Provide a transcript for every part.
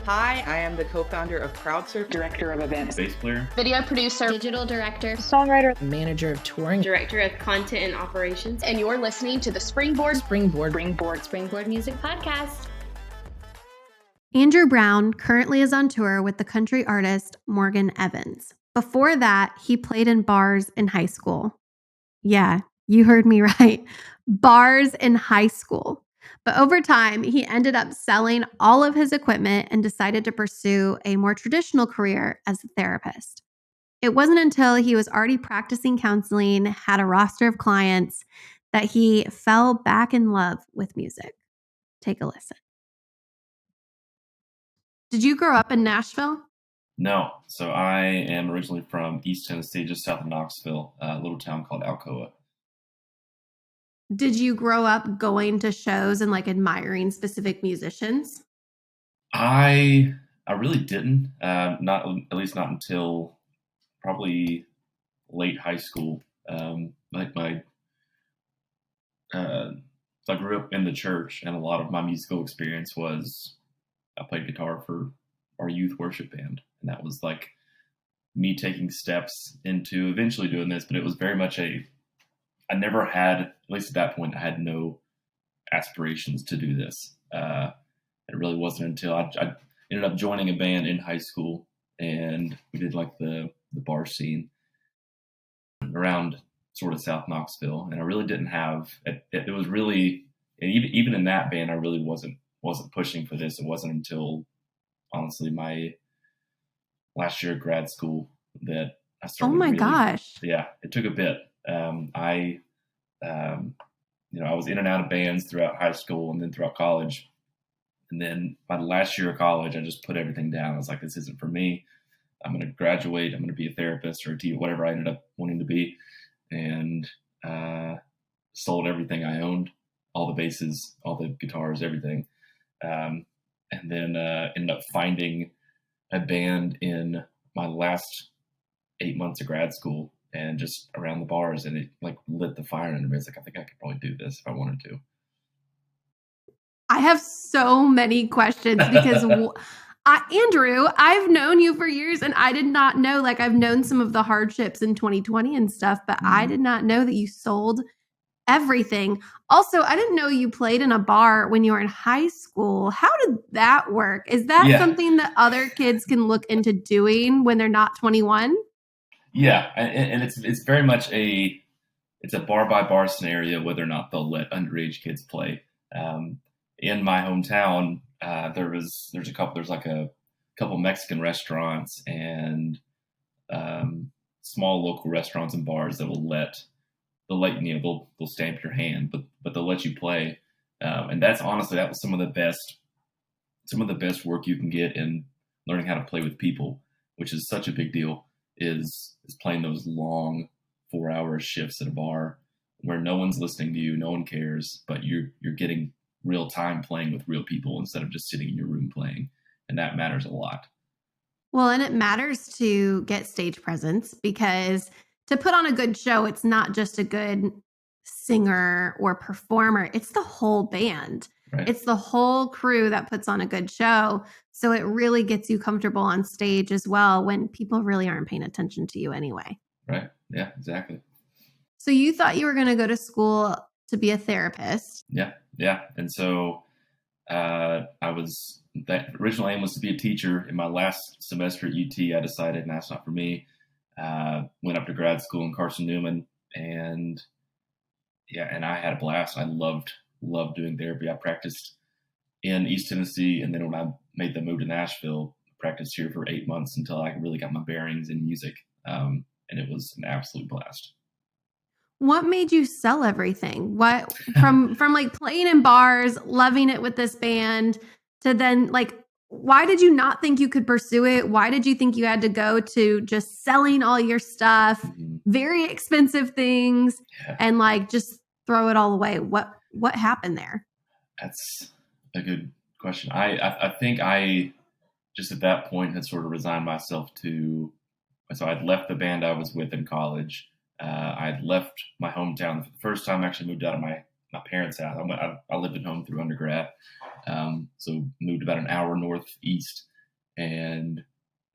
Hi, I am the co-founder of CrowdSurf, director of events, bass player, video producer, digital director, songwriter, manager of touring, director of content and operations. And you're listening to the Springboard Music Podcast. Andrew Brown currently is on tour with the country artist Morgan Evans. Before that, he played in bars in high school. Yeah, you heard me right. Bars in high school. But over time, he ended up selling all of his equipment and decided to pursue a more traditional career as a therapist. It wasn't until he was already practicing counseling, had a roster of clients, that he fell back in love with music. Take a listen. Did you grow up in Nashville? No. So I am originally from East Tennessee, just south of Knoxville, a little town called Alcoa. Did you grow up going to shows and like admiring specific musicians? I really didn't. Not at least not until probably late high school. So I grew up in the church, and a lot of my musical experience was I played guitar for our youth worship band, and that was like me taking steps into eventually doing this. But it was very much I never had, at least at that point, I had no aspirations to do this. It really wasn't until I ended up joining a band in high school, and we did like the bar scene around sort of South Knoxville. And I really didn't have, it was really, and even in that band, I really wasn't pushing for this. It wasn't until, honestly, my last year of grad school that I started. Oh my gosh. Yeah, it took a bit. I was in and out of bands throughout high school and then throughout college. And then by the last year of college, I just put everything down. I was like, this isn't for me. I'm going to graduate. I'm going to be a therapist or a teacher, whatever I ended up wanting to be. And sold everything I owned, all the basses, all the guitars, everything. And then ended up finding a band in my last 8 months of grad school and just around the bars, and it like lit the fire in me. It's like, I think I could probably do this if I wanted to. I have so many questions because Andrew, I've known you for years and I did not know, like I've known some of the hardships in 2020 and stuff, but I did not know that you sold everything. Also, I didn't know you played in a bar when you were in high school. How did that work? Is that something that other kids can look into doing when they're not 21? Yeah, and it's very much it's a bar by bar scenario, whether or not they'll let underage kids play. In my hometown, there's a couple Mexican restaurants and small local restaurants and bars that they'll stamp your hand, but they'll let you play. And that was some of the best work you can get in learning how to play with people, which is such a big deal, is playing those long 4-hour shifts at a bar where no one's listening to you, no one cares, but you're getting real time playing with real people instead of just sitting in your room playing. And that matters a lot. Well, and it matters to get stage presence because to put on a good show, it's not just a good singer or performer. It's the whole band. Right. It's the whole crew that puts on a good show. So it really gets you comfortable on stage as well when people really aren't paying attention to you anyway. Right. Yeah, exactly. So you thought you were going to go to school to be a therapist. Yeah. And so the original aim was to be a teacher. In my last semester at UT, I decided that's not for me. Went up to grad school in Carson-Newman, and I had a blast. I loved doing therapy. I practiced in East Tennessee, and then when I made the move to Nashville, I practiced here for 8 months until I really got my bearings in music, and it was an absolute blast. What made you sell everything? What from like playing in bars, loving it with this band, to then like, why did you not think you could pursue it? Why did you think you had to go to just selling all your stuff, very expensive things, and like just throw it all away? What happened there? That's a good question. I think I just at that point had sort of resigned myself to. So I'd left the band I was with in college. I'd left my hometown for the first time. I actually moved out of my parents' house. I lived at home through undergrad, so moved about an hour northeast and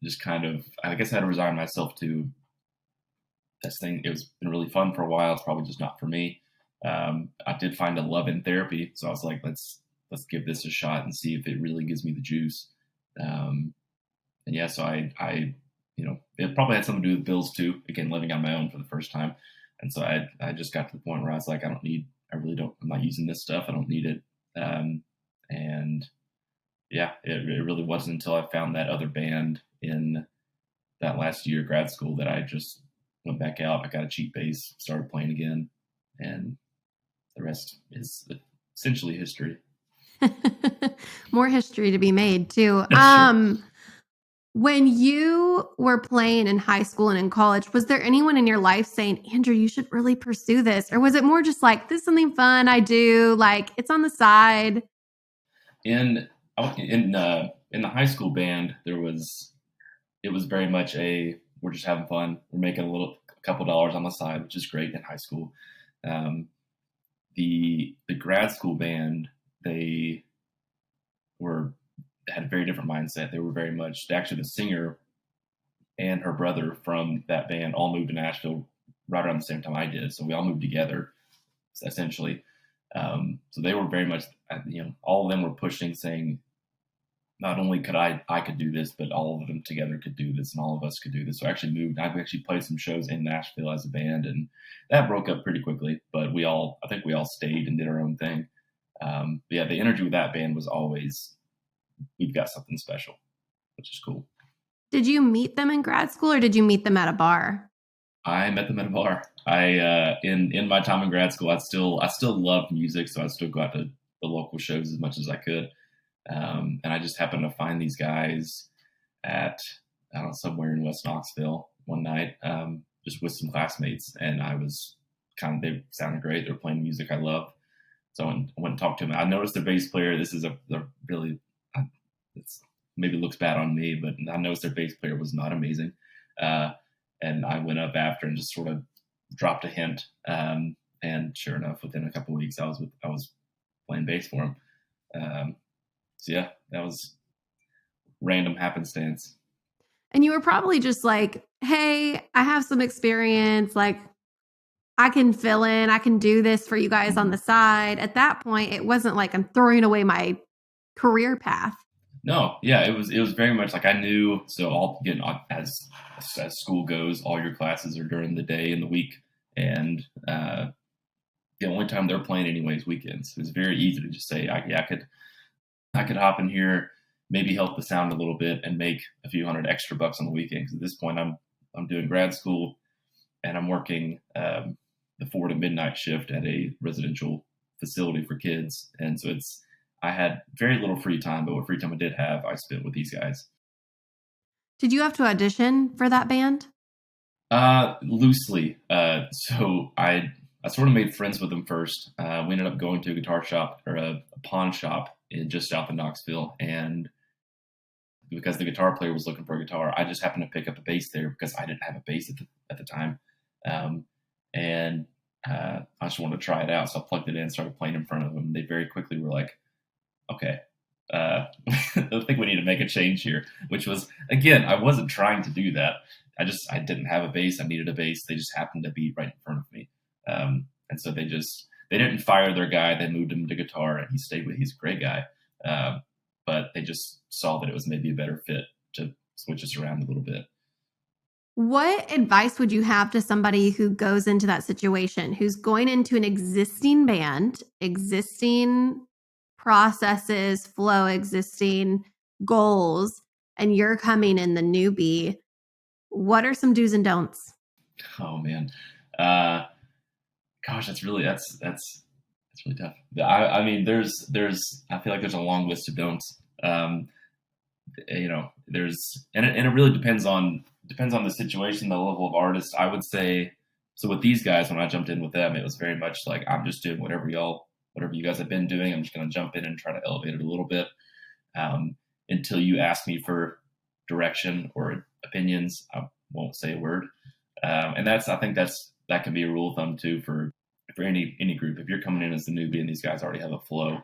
just kind of, I guess I had to resign myself to this thing. It was been really fun for a while. It's probably just not for me. I did find a love in therapy, so I was like, let's give this a shot and see if it really gives me the juice. And yeah, so I it probably had something to do with bills too. Again, living on my own for the first time, and so I just got to the point where I was like, I'm not using this stuff. I don't need it. And yeah, it really wasn't until I found that other band in that last year of grad school that I just went back out. I got a cheap bass, started playing again, and the rest is essentially history. More history to be made too. Sure. When you were playing in high school and in college, was there anyone in your life saying, Andrew, you should really pursue this? Or was it more just like, this is something fun I do, like it's on the side? In the high school band, it was very much we're just having fun. We're making a couple dollars on the side, which is great in high school. The grad school band, they had a very different mindset. They were very much, actually the singer and her brother from that band all moved to Nashville right around the same time I did. So we all moved together, essentially. So they were very much, all of them were pushing, saying, not only could I could do this, but all of them together could do this, and all of us could do this. So I actually played some shows in Nashville as a band, and that broke up pretty quickly. But I think we all stayed and did our own thing. But yeah, the energy with that band was always, we've got something special, which is cool. Did you meet them in grad school or did you meet them at a bar? I met them at a bar. In my time in grad school, I still loved music, so I still go out to the local shows as much as I could. And I just happened to find these guys at, I don't know, somewhere in West Knoxville one night, just with some classmates. And they sounded great. They were playing music I love. So I went and talked to them. I noticed their bass player. This is it's maybe looks bad on me, but I noticed their bass player was not amazing. And I went up after and just sort of dropped a hint. And sure enough, within a couple of weeks, I was playing bass for him. So yeah, that was random happenstance. And you were probably just like, hey, I have some experience. Like, I can fill in. I can do this for you guys on the side. At that point, it wasn't like I'm throwing away my career path. No, yeah, it was very much like I knew. So as school goes, all your classes are during the day and the week, and the only time they're playing anyway is weekends. It was very easy to just say, I could hop in here, maybe help the sound a little bit, and make a few $100 extra bucks on the weekend. Because at this point, I'm doing grad school, and I'm working the 4 to midnight shift at a residential facility for kids, and so I had very little free time, but what free time I did have, I spent with these guys. Did you have to audition for that band? Loosely. So I sort of made friends with them first. We ended up going to a guitar shop or a pawn shop just south of Knoxville, and because the guitar player was looking for a guitar, I just happened to pick up a bass there because I didn't have a bass at the time, and I just wanted to try it out. So I plugged it in, started playing in front of them. They very quickly were like, okay, I think we need to make a change here, which was, again, I wasn't trying to do that. I didn't have a bass. I needed a bass. They just happened to be right in front of me. And so they didn't fire their guy. They moved him to guitar, and he's a great guy. But they just saw that it was maybe a better fit to switch us around a little bit. What advice would you have to somebody who goes into that situation, who's going into an existing band, existing processes, flow, existing goals, and you're coming in the newbie? What are some do's and don'ts? Oh man. Gosh, that's really tough. I mean, I feel like there's a long list of don'ts. And it really depends on the situation, the level of artist. I would say, so with these guys, when I jumped in with them, it was very much like, I'm just doing whatever you guys have been doing. I'm just going to jump in and try to elevate it a little bit, until you ask me for direction or opinions. I won't say a word. And I think that can be a rule of thumb too for any group. If you're coming in as the newbie and these guys already have a flow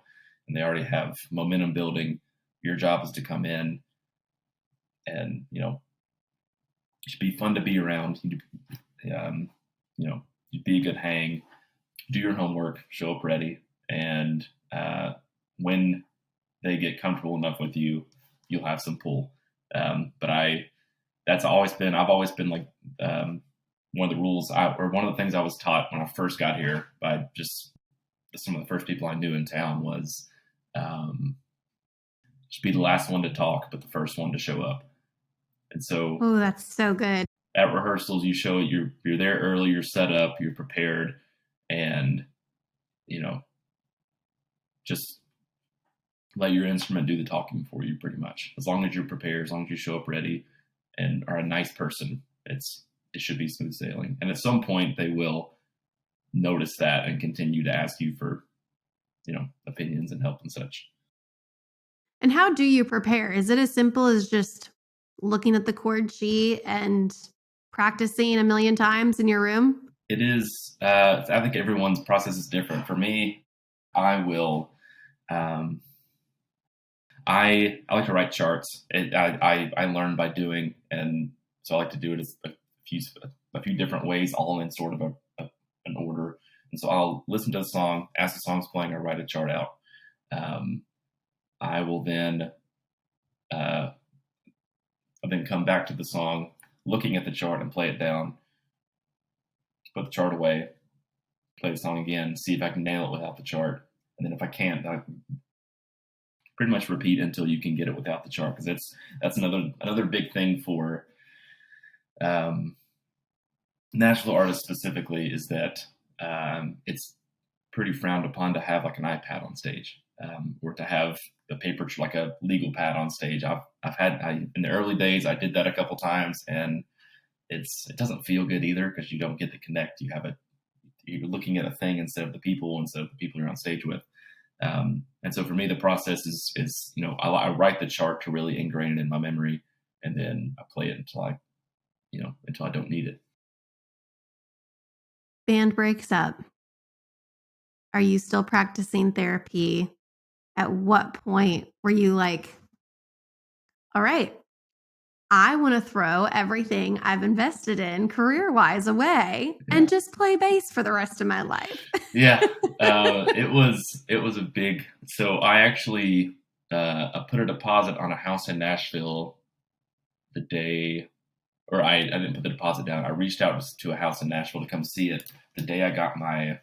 and they already have momentum building, your job is to come in, and it should be fun to be around. You'd be a good hang, do your homework, show up ready, and when they get comfortable enough with you, you'll have some pull. But I've always been like one of the rules, or one of the things I was taught when I first got here by just some of the first people I knew in town was, should be the last one to talk, but the first one to show up. And so, Oh, that's so good. at rehearsals, you show you're there early, you're set up, you're prepared, and just let your instrument do the talking for you, pretty much. As long as you're prepared, as long as you show up ready and are a nice person, it should be smooth sailing. And at some point, they will notice that and continue to ask you for opinions and help and such. And how do you prepare? Is it as simple as just looking at the chord sheet and practicing a million times in your room? It is. I think everyone's process is different. For me, I will. I like to write charts. I learn by doing, and so I like to do it a few different ways, all in sort of an order. And so I'll listen to the song, as the song's playing, I write a chart out. I will then come back to the song, looking at the chart, and play it down. Put the chart away, play the song again, see if I can nail it without the chart. And then if I can't, I pretty much repeat until you can get it without the chart. Because that's another big thing for Nashville artists specifically, is that it's pretty frowned upon to have like an iPad on stage, or to have the paper, like a legal pad on stage. In the early days, I did that a couple times, and it doesn't feel good either, because you don't get to connect. You're looking at a thing instead of the people you're on stage with. And so for me, the process is I write the chart to really ingrain it in my memory, and then I play it until I don't need it. Band breaks up. Are you still practicing therapy? At what point were you like, all right, I want to throw everything I've invested in career-wise away and just play bass for the rest of my life? Yeah. It was a big, so I actually I put a deposit on a house in Nashville the day, or I didn't put the deposit down. I reached out to a house in Nashville to come see it the day I got my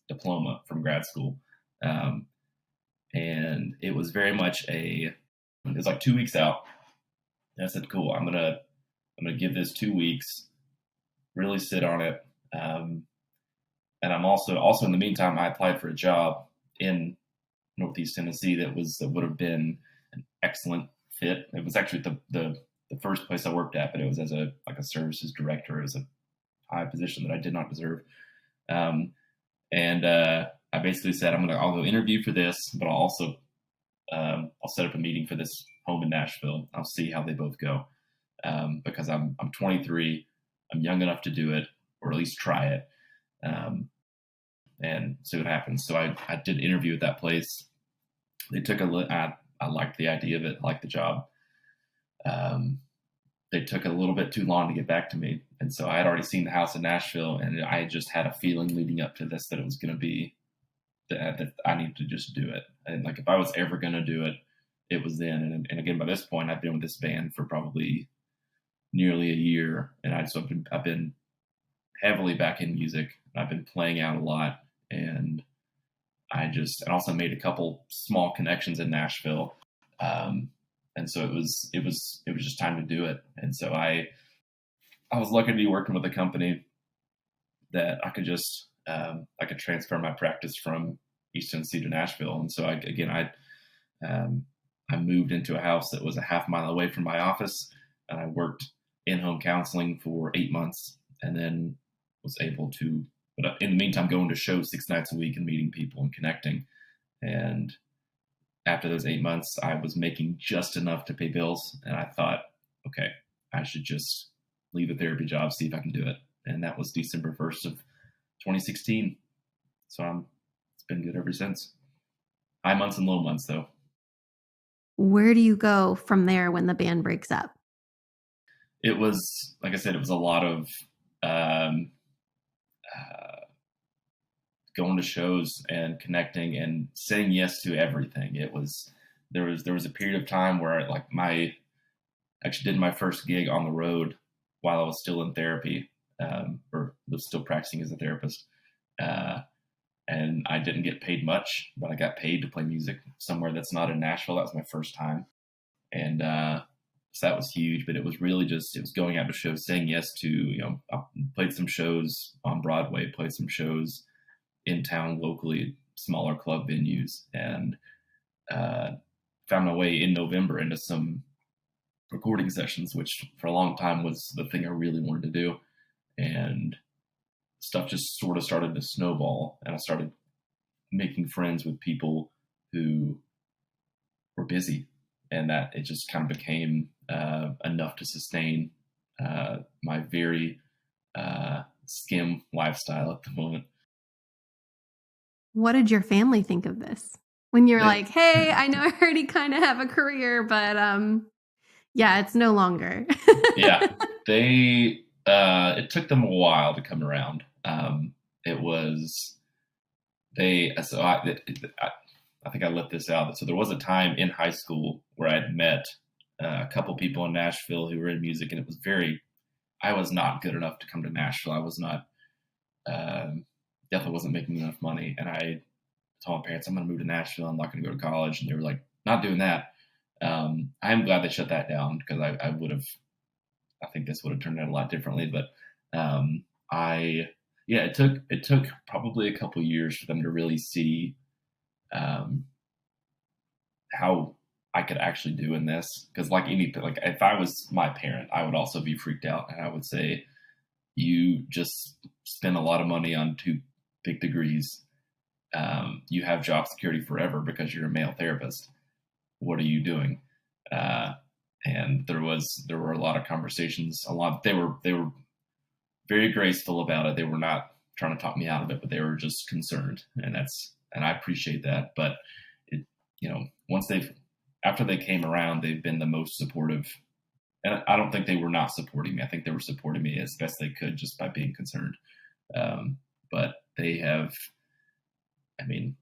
diploma from grad school. And it was very much it was like 2 weeks out. And I said, cool, I'm gonna give this 2 weeks, really sit on it. And I'm also in the meantime, I applied for a job in Northeast Tennessee that would have been an excellent fit. It was actually the first place I worked at, but it was as a services director. It was a high position that I did not deserve. I basically said, I'll go interview for this, but I'll also I'll set up a meeting for this home in Nashville. I'll see how they both go, because I'm 23. I'm young enough to do it, or at least try it, and see what happens. So I did interview at that place. They took a look. I liked the idea of it. I liked the job. They took a little bit too long to get back to me, and so I had already seen the house in Nashville, and I just had a feeling leading up to this that it was going to be that I needed to just do it. And like, if I was ever going to do it, it was then. And again, by this point, I've been with this band for probably nearly a year, and I've been heavily back in music. I've been playing out a lot, and I also made a couple small connections in Nashville. And so it was just time to do it. And so I was lucky to be working with a company that I could just I could transfer my practice from East Tennessee to Nashville. And so I moved into a house that was a half mile away from my office, and I worked in-home counseling for 8 months, and then was able to, but in the meantime, going to shows 6 nights a week and meeting people and connecting. And after those 8 months, I was making just enough to pay bills, and I thought, okay, I should just leave the therapy job, see if I can do it. And that was December 1st of 2016. So it's been good ever since. High months and low months, though. Where do you go from there when the band breaks up? it was, like I said, it was a lot of um, going to shows and connecting and saying yes to everything. It was there was a period of time where actually did my first gig on the road while I was still in therapy, or was still practicing as a therapist. And I didn't get paid much, but I got paid to play music somewhere that's not in Nashville. That was my first time. And so that was huge, but it was really just, it was going out to shows, saying yes to, I played some shows on Broadway, played some shows in town locally, smaller club venues, and found my way in November into some recording sessions, which for a long time was the thing I really wanted to do. And stuff just sort of started to snowball, and I started making friends with people who were busy, and that it just kind of became enough to sustain my very skim lifestyle at the moment. What did your family think of this? When you're like, hey, I know I already kind of have a career, but yeah, it's no longer. Yeah, it took them a while to come around. I think I let this out. So there was a time in high school where I'd met a couple people in Nashville who were in music, and it was I was not good enough to come to Nashville. I was not, definitely wasn't making enough money. And I told my parents, I'm going to move to Nashville. I'm not going to go to college. And they were like, not doing that. I am glad they shut that down, because I think this would have turned out a lot differently. But it took probably a couple years for them to really see how I could actually do in this. Because like if I was my parent, I would also be freaked out, and I would say, you just spend a lot of money on 2 big degrees. You have job security forever because you're a male therapist. What are you doing? And there were a lot of conversations. They were very graceful about it. They were not trying to talk me out of it, but they were just concerned, and I appreciate that. But it, after they came around, they've been the most supportive. And I don't think they were not supporting me. I think they were supporting me as best they could just by being concerned. But they have, if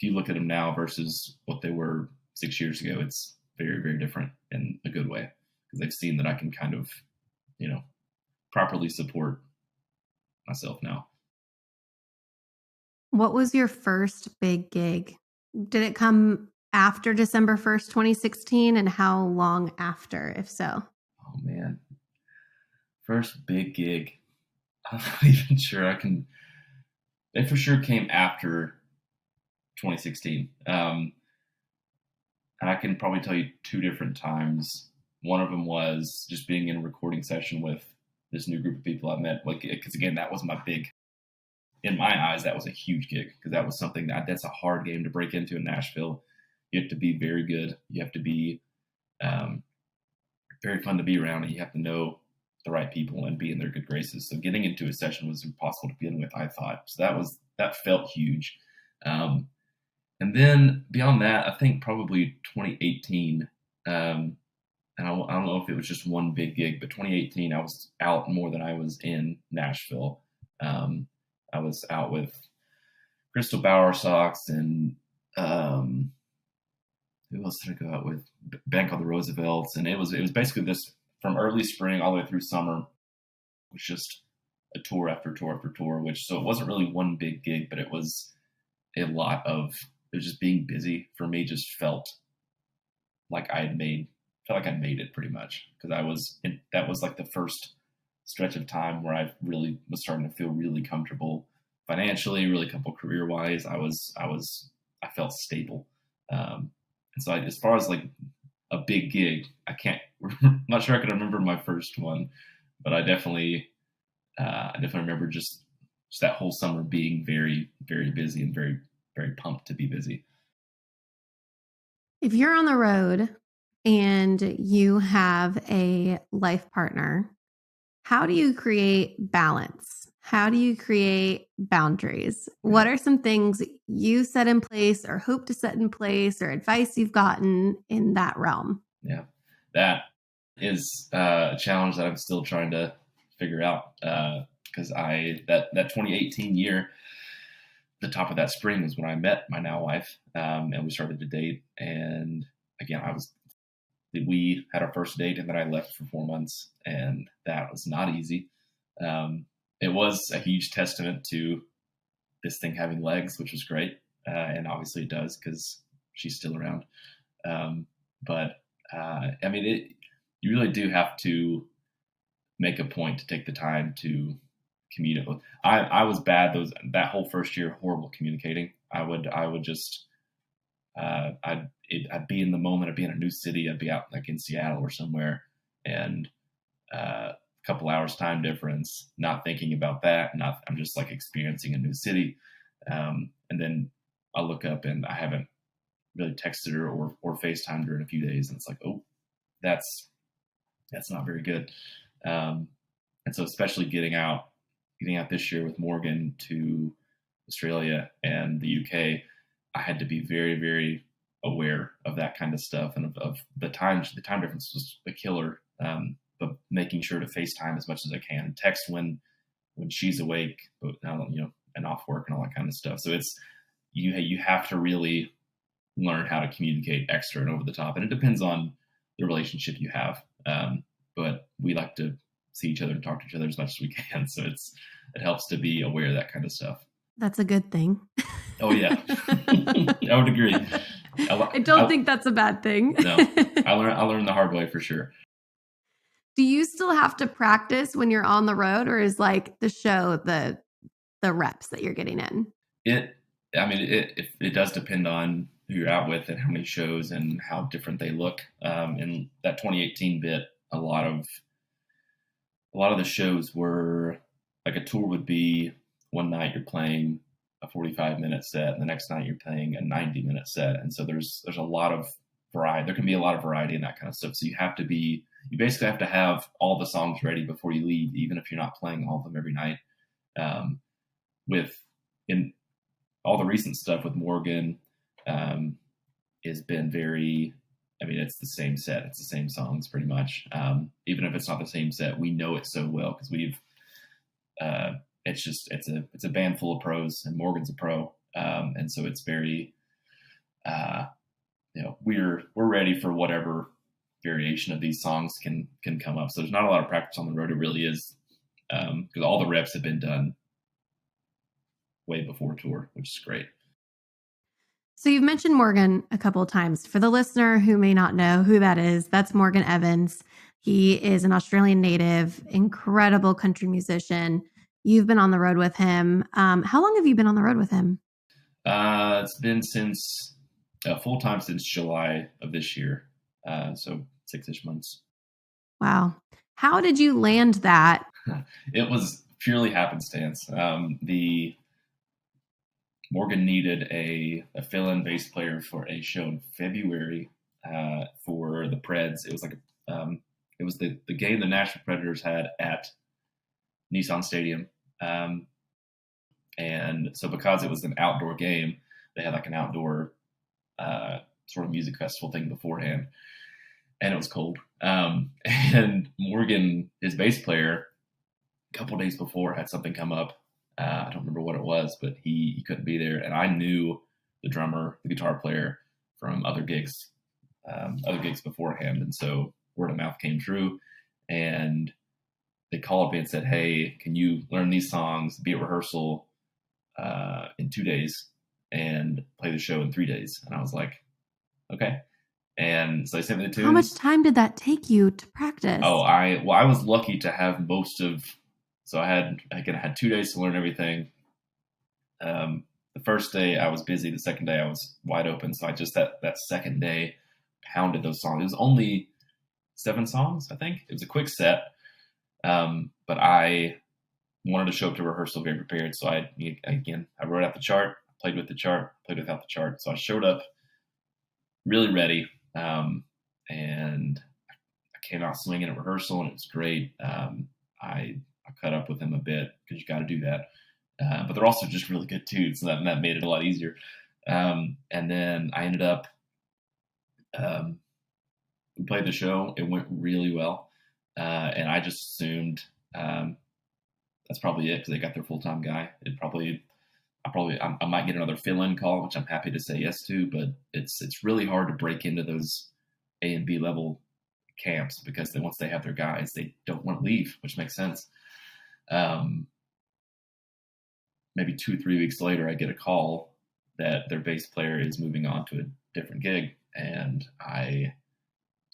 you look at them now versus what they were 6 years ago, it's very, very different in a good way, because they've seen that I can kind of, properly support myself now. What was your first big gig? Did it come after December 1st, 2016? And how long after, if so? Oh, man. First big gig. I'm not even sure I can. They for sure came after 2016. And I can probably tell you 2 different times. One of them was just being in a recording session with this new group of people I met. Because again, that was in my eyes, that was a huge gig, because that was something that's a hard game to break into in Nashville. You have to be very good. You have to be very fun to be around, and you have to know the right people and be in their good graces. So getting into a session was impossible to begin with, I thought. So that felt huge. And then beyond that, I think probably 2018, and I don't know if it was just one big gig, but 2018, I was out more than I was in Nashville. I was out with Crystal Bowersox and who else did I go out with? A band called the Roosevelts, and it was basically this from early spring all the way through summer. It was just a tour after tour after tour, so it wasn't really one big gig, but it was it was just being busy for me. Just felt like I'd made it pretty much, because that was like the first stretch of time where I really was starting to feel really comfortable financially, really comfortable career wise. I felt stable. And so as far as like a big gig, I'm not sure I can remember my first one, but I definitely remember just that whole summer being very, very busy and very, very pumped to be busy. If you're on the road and you have a life partner, how do you create balance? How do you create boundaries? What are some things you set in place or hope to set in place, or advice you've gotten in that realm? Yeah, that is a challenge that I'm still trying to figure out because that 2018 year, the top of that spring was when I met my now wife, and we started to date. And again, we had our first date, and then I left for 4 months, and that was not easy. It was a huge testament to this thing having legs, which was great, and obviously it does because she's still around. But I mean, you really do have to make a point to take the time to communicate. I was bad that whole first year, horrible communicating. I would just I'd be in the moment. I'd be in a new city. I'd be out like in Seattle or somewhere, and a couple hours time difference, not thinking about that. I'm just like experiencing a new city, and then I'll look up and I haven't really texted her or FaceTimed her in a few days, and it's like, oh, that's not very good. And so, especially getting out this year with Morgan to Australia and the UK, I had to be very, very aware of that kind of stuff and of the time. The time difference was a killer, but making sure to FaceTime as much as I can, text when she's awake, but and off work and all that kind of stuff. So it's you have to really learn how to communicate extra and over the top, and it depends on the relationship you have. But we like to see each other and talk to each other as much as we can, so it helps to be aware of that kind of stuff. That's a good thing. Oh yeah, I would agree. I don't think that's a bad thing. No, I learned the hard way for sure. Do you still have to practice when you're on the road, or is like the show the reps that you're getting in? It does depend on who you're out with and how many shows and how different they look. In that 2018 bit, a lot of the shows were like a tour would be one night you're playing a 45-minute set, and the next night you're playing a 90-minute set, and so there's a lot of variety. There can be a lot of variety in that kind of stuff. So you basically have to have all the songs ready before you leave, even if you're not playing all of them every night. In all the recent stuff with Morgan, has been very. I mean, it's the same set, it's the same songs pretty much. Even if it's not the same set, we know it so well because we've. It's a band full of pros, and Morgan's a pro, and so it's very. We're ready for whatever variation of these songs can come up. So there's not a lot of practice on the road. It really is because all the reps have been done way before tour, which is great. So you've mentioned Morgan a couple of times. For the listener who may not know who that is, that's Morgan Evans. He is an Australian native, incredible country musician. You've been on the road with him. How long have you been on the road with him? It's been since full time since July of this year. So 6-ish months. Wow. How did you land that? It was purely happenstance. Morgan needed a fill-in bass player for a show in February for the Preds. It was like it was the game the Nashville Predators had at Nissan Stadium, and so because it was an outdoor game, they had like an outdoor sort of music festival thing beforehand, and it was cold. And Morgan, his bass player, a couple days before had something come up. I don't remember what it was, but he couldn't be there. And I knew the drummer, the guitar player from other gigs beforehand. And so word of mouth came true, and they called me and said, hey, can you learn these songs, be at rehearsal in 2 days and play the show in 3 days? And I was like, okay. And so they sent me the tunes. How much time did that take you to practice? Oh, I was lucky to have most of. So I had 2 days to learn everything. The first day I was busy. The second day I was wide open. So I just that second day pounded those songs. It was only 7 songs, I think. It was a quick set, but I wanted to show up to rehearsal very prepared. So I wrote out the chart, played with the chart, played without the chart. So I showed up really ready, and I came out swinging at rehearsal, and it was great. I cut up with him a bit because you got to do that. But they're also just really good tunes, so that made it a lot easier. And then I ended up we played the show. It went really well. And I just assumed that's probably it because they got their full-time guy. I might get another fill-in call, which I'm happy to say yes to, but it's really hard to break into those A and B level camps because then once they have their guys, they don't want to leave, which makes sense. Maybe 2-3 weeks later, I get a call that their bass player is moving on to a different gig, and I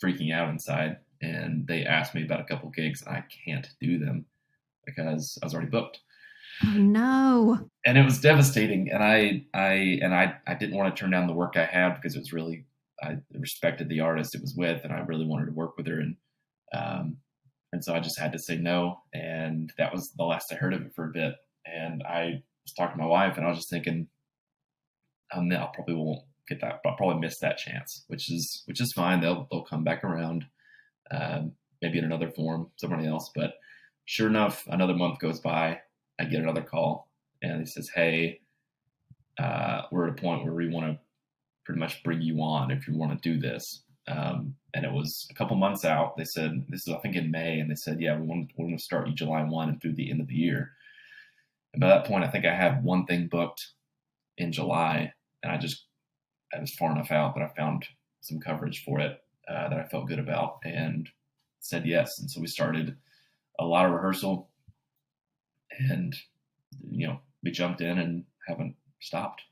freaking out inside. And they asked me about a couple gigs, and I can't do them because I was already booked. Oh no! And it was devastating. And I didn't want to turn down the work I had because it was really, I respected the artist it was with, and I really wanted to work with her. And so I just had to say no. And that was the last I heard of it for a bit. And I was talking to my wife, and I was just thinking, no, I probably won't get that. I'll probably miss that chance, which is fine. They'll come back around, maybe in another form, somebody else. But sure enough, another month goes by. I get another call, and he says, "Hey, we're at a point where we want to pretty much bring you on if you want to do this." And it was a couple months out. They said, this is I think in May, and they said, "Yeah, we're going to start you July 1 and through the end of the year." And by that point, I think I had one thing booked in July, and I was far enough out that I found some coverage for it that I felt good about and said yes. And so we started a lot of rehearsal, and we jumped in and haven't stopped.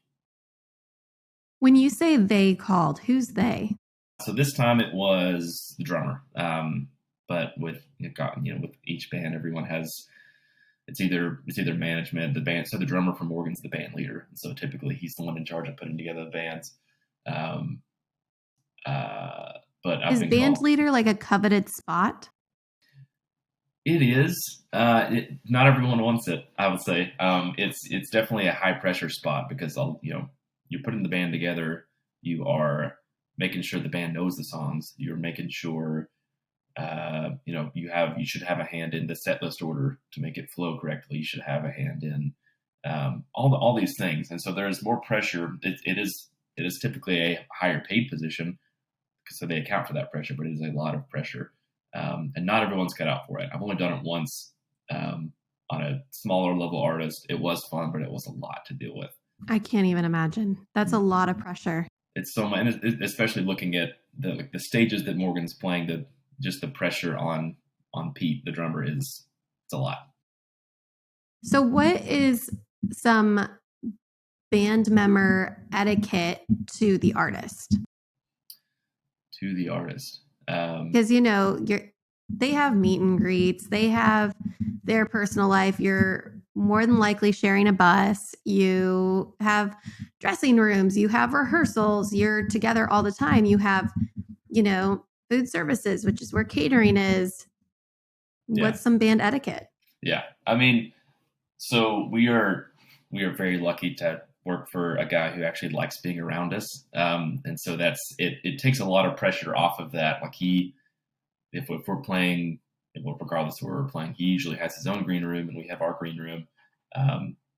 When you say they called, who's they? So this time it was the drummer, but with each band, everyone has it's either management, the band. So the drummer for Morgan's the band leader, and so typically he's the one in charge of putting together the bands. But Is band leader like a coveted spot? It is. Not everyone wants it, I would say. It's definitely a high pressure spot because you're putting the band together. You are making sure the band knows the songs. You're making sure you should have a hand in the set list order to make it flow correctly. You should have a hand in all these things, and so there's more pressure. It is typically a higher paid position, so they account for that pressure, but it is a lot of pressure. And not everyone's cut out for it. I've only done it once on a smaller level artist. It was fun, but it was a lot to deal with. I can't even imagine. That's a lot of pressure. It's so much, and especially looking at the stages that Morgan's playing, just the pressure on Pete, the drummer, it's a lot. So what is some band member etiquette to the artist? To the artist. Because they have meet and greets, they have their personal life. You're more than likely sharing a bus. You have dressing rooms. You have rehearsals. You're together all the time. You have, food services, which is where catering is. Yeah. What's some band etiquette? Yeah, I mean, so we are very lucky to work for a guy who actually likes being around us. And so that's it. It takes a lot of pressure off of that. Like if we're playing, regardless of where we're playing, he usually has his own green room and we have our green room.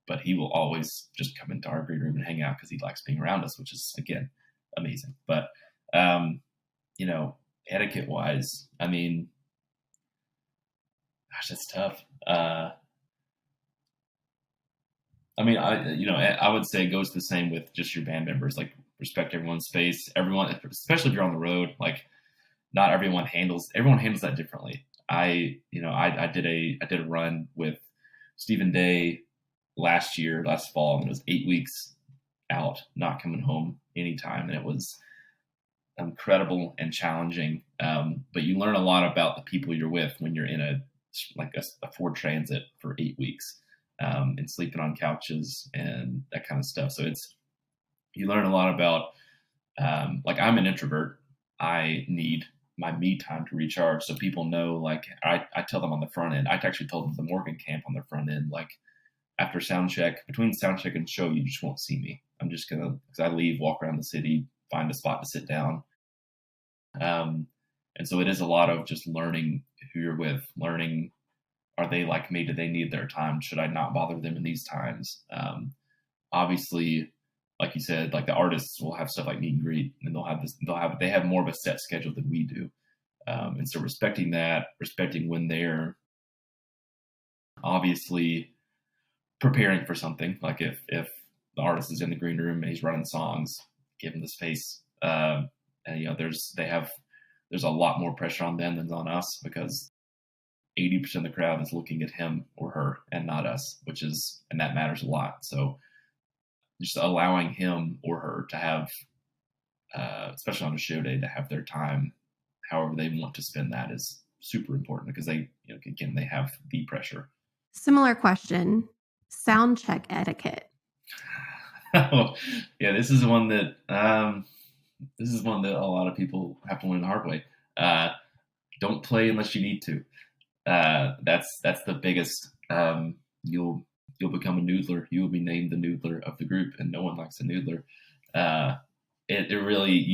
But he will always just come into our green room and hang out because he likes being around us, which is, again, amazing. But, etiquette wise, I mean, gosh, that's tough. I would say it goes the same with just your band members. Like, respect everyone's space. Everyone, especially if you're on the road, like, not everyone handles that differently. I did a run with Stephen Day last fall, and it was 8 weeks out, not coming home anytime, and it was incredible and challenging. But you learn a lot about the people you're with when you're in a Ford Transit for 8 weeks. And sleeping on couches and that kind of stuff. So you learn a lot about, I'm an introvert. I need my me time to recharge. So people know, I tell them on the front end, I actually told them the Morgan camp on the front end, after Soundcheck, between Soundcheck and show, you just won't see me. I'm just because I leave, walk around the city, find a spot to sit down. And so it is a lot of just learning who you're with, learning, are they like me? Do they need their time? Should I not bother them in these times? Obviously, like you said, like the artists will have stuff like meet and greet, and they have more of a set schedule than we do. And so respecting that, respecting when they're obviously preparing for something, like if the artist is in the green room and he's running songs, give him the space. And there's a lot more pressure on them than on us, because 80% of the crowd is looking at him or her and not us, and that matters a lot. So just allowing him or her to have, especially on a show day, to have their time however they want to spend that is super important, because they have the pressure. Similar question, soundcheck etiquette. Oh, yeah, this is one that a lot of people have to learn the hard way. Don't play unless you need to. That's the biggest. You'll become a noodler. You will be named the noodler of the group, and no one likes a noodler. It really,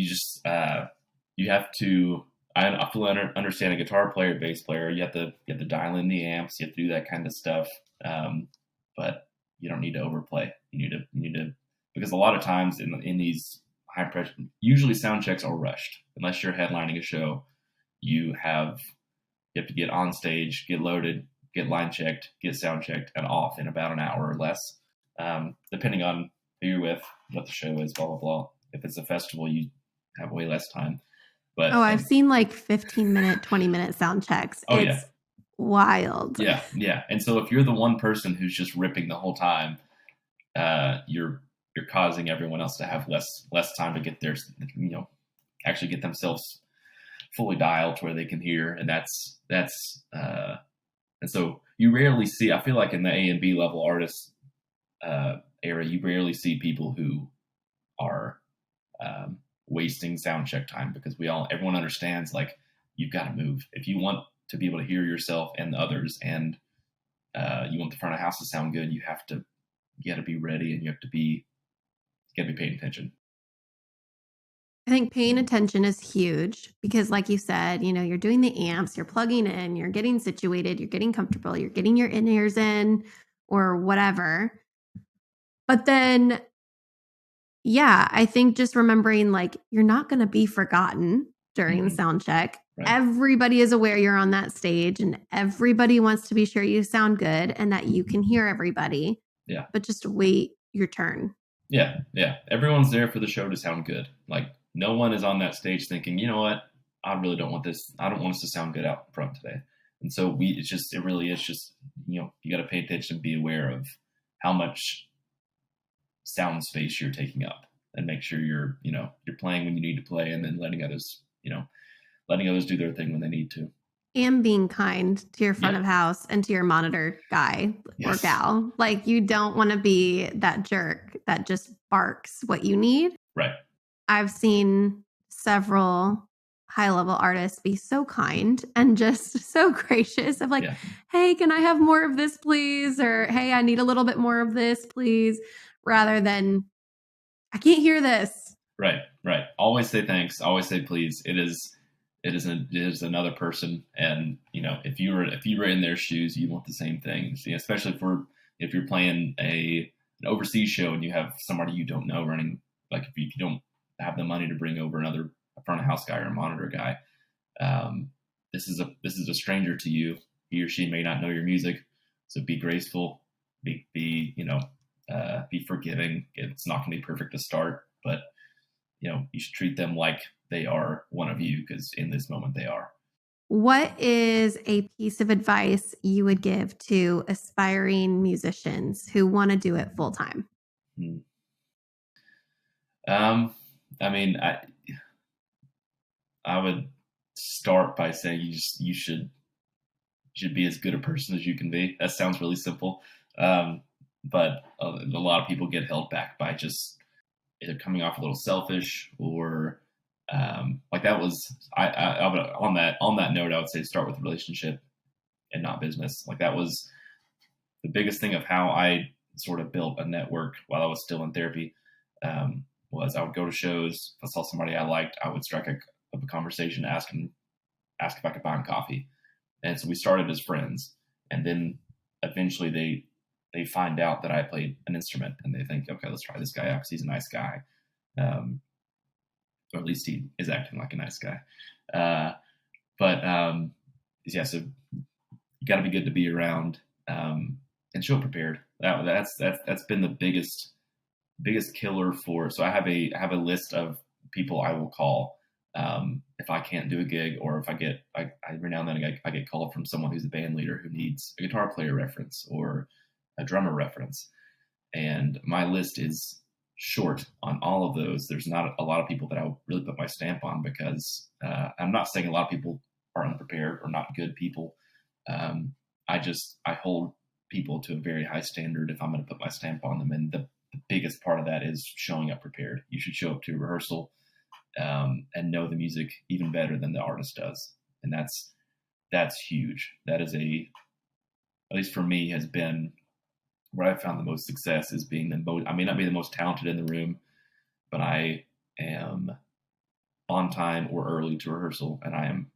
you have to. I fully understand a guitar player, bass player. You have to dial in the amps. You have to do that kind of stuff. But you don't need to overplay. You need to, because a lot of times in these high pressure, usually sound checks are rushed. Unless you're headlining a show, you have to get on stage, get loaded, get line checked, get sound checked, and off in about an hour or less, depending on who you're with, what the show is, blah blah blah. If it's a festival, you have way less time. But I've seen like 15-minute, 20-minute sound checks. Oh, it's wild. Yeah. And so if you're the one person who's just ripping the whole time, you're causing everyone else to have less time to get actually get themselves fully dialed to where they can hear. And and so you rarely see, I feel like in the A and B level artist era, you rarely see people who are wasting sound check time, because everyone understands, like, you've got to move if you want to be able to hear yourself and the others, and you want the front of house to sound good. You got to be ready, and you got to be paying attention. I think paying attention is huge, because like you said, you're doing the amps, you're plugging in, you're getting situated, you're getting comfortable, you're getting your in-ears in or whatever. But then, yeah, I think just remembering, like, you're not going to be forgotten during sound check. Right. Everybody is aware you're on that stage, and everybody wants to be sure you sound good and that you can hear everybody. Yeah. But just wait your turn. Yeah. Everyone's there for the show to sound good. Like, no one is on that stage thinking, you know what, I really don't want this. I don't want us to sound good out front today. And so it really is just, you got to pay attention and be aware of how much sound space you're taking up, and make sure you're playing when you need to play, and then letting others do their thing when they need to. And being kind to your front of house and to your monitor guy or gal. Like, you don't want to be that jerk that just barks what you need. Right. I've seen several high-level artists be so kind and just so gracious of, like, hey, can I have more of this, please? Or, hey, I need a little bit more of this, please, rather than, I can't hear this. Right. Always say thanks. Always say please. It is another person, and if you were in their shoes, you want the same things. Especially if you're playing an overseas show and you have somebody you don't know running. Like, if you don't have the money to bring over a front of house guy or a monitor guy, this is a stranger to you. He or she may not know your music, so be graceful. Be forgiving. It's not going to be perfect to start, but you should treat them like they are one of you, because in this moment they are. What is a piece of advice you would give to aspiring musicians who want to do it full time? I would start by saying you should be as good a person as you can be. That sounds really simple, but a lot of people get held back by just either coming off a little selfish, or like that was I would, on that note, I would say start with a relationship and not business. Like, that was the biggest thing of how I sort of built a network while I was still in therapy. Was I would go to shows. If I saw somebody I liked, I would strike up a conversation, ask if I could buy him coffee. And so we started as friends, and then eventually they find out that I played an instrument, and they think, okay, let's try this guy out because he's a nice guy. Or at least he is acting like a nice guy. But yeah, so you got to be good to be around and show up prepared. That's been the biggest killer for. So I have a list of people I will call if I can't do a gig, or if I every now and then I get called from someone who's a band leader who needs a guitar player reference or a drummer reference. And my list is short on all of those. There's not a lot of people that I would really put my stamp on, because I'm not saying a lot of people are unprepared or not good people. I hold people to a very high standard if I'm going to put my stamp on them. And the biggest part of that is showing up prepared. You should show up to rehearsal and know the music even better than the artist does. And that's huge. That is at least for me, has been where I've found the most success, is being I may not be the most talented in the room, but I am on time or early to rehearsal, and I am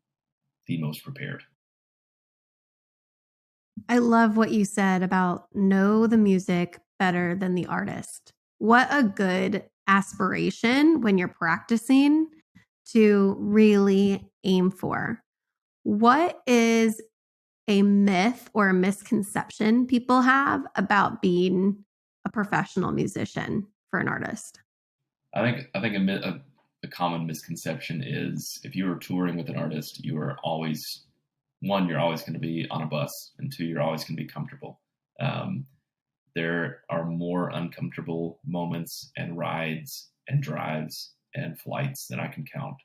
the most prepared. I love what you said about know the music better than the artist. What a good aspiration when you're practicing to really aim for. What is a myth or a misconception people have about being a professional musician for an artist? I think a common misconception is, if you are touring with an artist, you are always, one, you're always going to be on a bus, and two, you're always going to be comfortable. There are more uncomfortable moments and rides and drives and flights than I can count.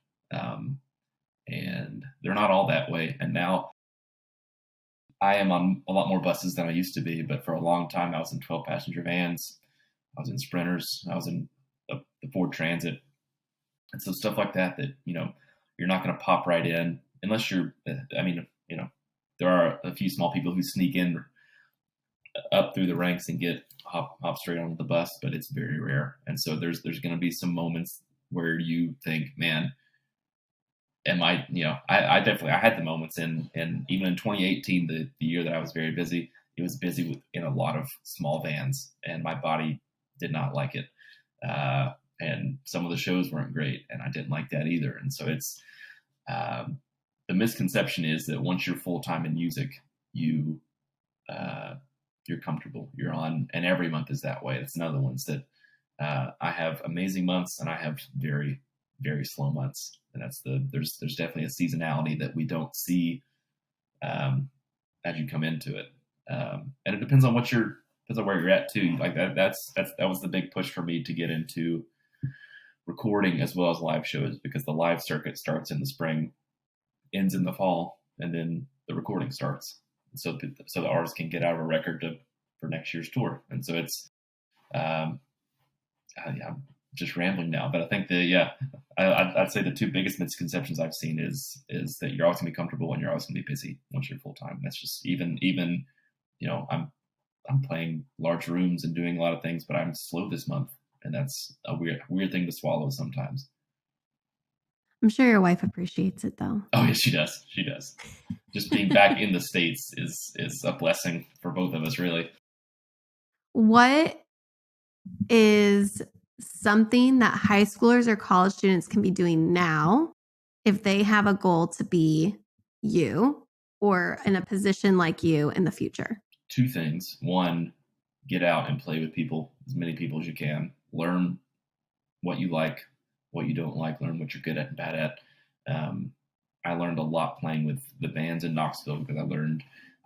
And they're not all that way. And now I am on a lot more buses than I used to be, but for a long time I was in 12-passenger vans, I was in Sprinters, I was in the Ford Transit, and so stuff like that you're not going to pop right in unless you're. There are a few small people who sneak in up through the ranks and hop straight onto the bus, but it's very rare. And so there's going to be some moments where you think, man, I definitely, I had the moments and even in 2018, the year that I was very busy, it was busy in a lot of small vans, and my body did not like it. And some of the shows weren't great, and I didn't like that either. And so it's, the misconception is that once you're full-time in music, you're comfortable, you're on, and every month is that way. That's another one that I have amazing months and I have very, very slow months. And there's definitely a seasonality that we don't see as you come into it. And it depends on where you're at too. Like that was the big push for me to get into recording as well as live shows, because the live circuit starts in the spring, ends in the fall, and then the recording starts. So the artist can get out of a record for next year's tour. And so it's, I'm just rambling now, but I think I'd say the two biggest misconceptions I've seen is that you're always gonna be comfortable and you're always gonna be busy once you're full time. That's just even I'm playing large rooms and doing a lot of things, but I'm slow this month, and that's a weird thing to swallow sometimes. I'm sure your wife appreciates it though. Oh yeah, she does. She does. Just being back in the States is a blessing for both of us, really. What is something that high schoolers or college students can be doing now if they have a goal to be you or in a position like you in the future? Two things. One, get out and play with people, as many people as you can. Learn what you like, what you don't like, learn what you're good at and bad at. I learned a lot playing with the bands in Knoxville, because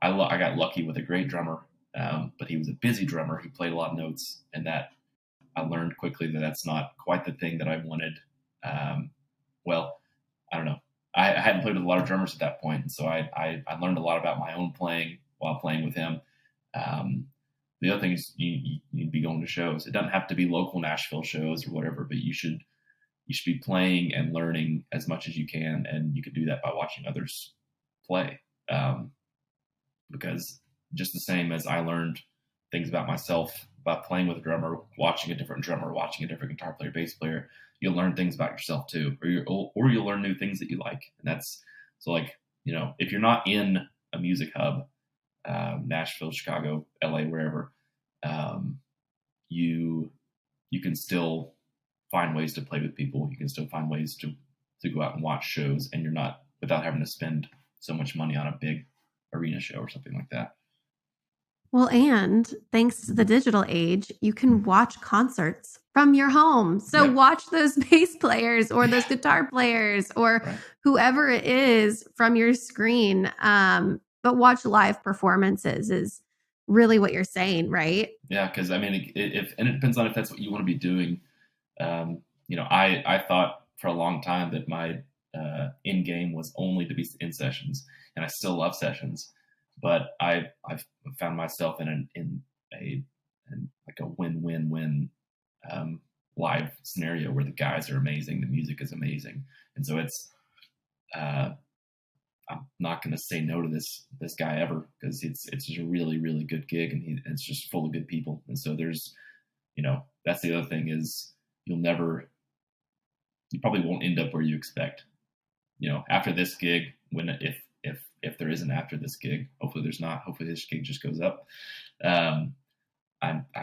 I got lucky with a great drummer, but he was a busy drummer. He played a lot of notes, and that I learned quickly that's not quite the thing that I wanted. Well, I don't know. I hadn't played with a lot of drummers at that point, and so I learned a lot about my own playing while playing with him. The other thing is you need to be going to shows. It doesn't have to be local Nashville shows or whatever, but you should be playing and learning as much as you can, and you can do that by watching others play. Because just the same as I learned things about myself by playing with a drummer, watching a different drummer, watching a different guitar player, bass player, you'll learn things about yourself too, or you'll learn new things that you like. And that's so, like, if you're not in a music hub, Nashville, Chicago, LA, wherever, you can still find ways to play with people. You can still find ways to go out and watch shows, and you're not without having to spend so much money on a big arena show or something like that. Well, and thanks to the digital age, you can watch concerts from your home. So Yep. watch those bass players or those guitar players or Right. whoever it is from your screen. But watch live performances is really what you're saying, right? Yeah, because I mean, it depends on if that's what you want to be doing. I thought for a long time that my end game was only to be in sessions, and I still love sessions. But I've found myself in a win-win-win live scenario where the guys are amazing, the music is amazing, and so it's I'm not going to say no to this guy ever, because it's just a really, really good gig, and it's just full of good people. And so there's, that's the other thing is you probably won't end up where you expect. After this gig, if there isn't after this gig, hopefully there's not. Hopefully this gig just goes up. I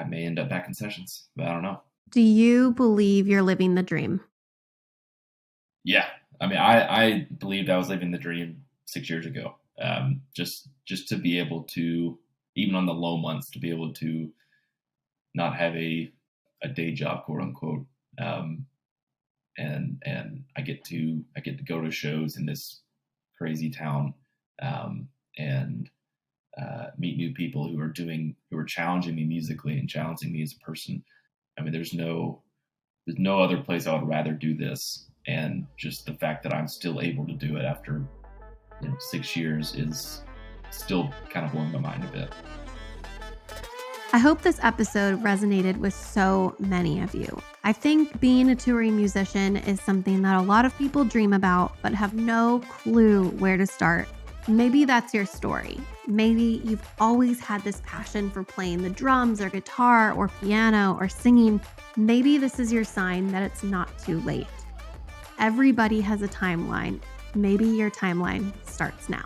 may end up back in sessions, but I don't know. Do you believe you're living the dream? Yeah, I mean, I believed I was living the dream 6 years ago. Just to be able to, even on the low months, to be able to not have a day job, quote unquote. And I get to go to shows in this crazy town, and meet new people who are challenging me musically and challenging me as a person. I mean, there's no other place I would rather do this. And just the fact that I'm still able to do it after 6 years is still kind of blowing my mind a bit. I hope this episode resonated with so many of you. I think being a touring musician is something that a lot of people dream about, but have no clue where to start. Maybe that's your story. Maybe you've always had this passion for playing the drums or guitar or piano or singing. Maybe this is your sign that it's not too late. Everybody has a timeline. Maybe your timeline starts now.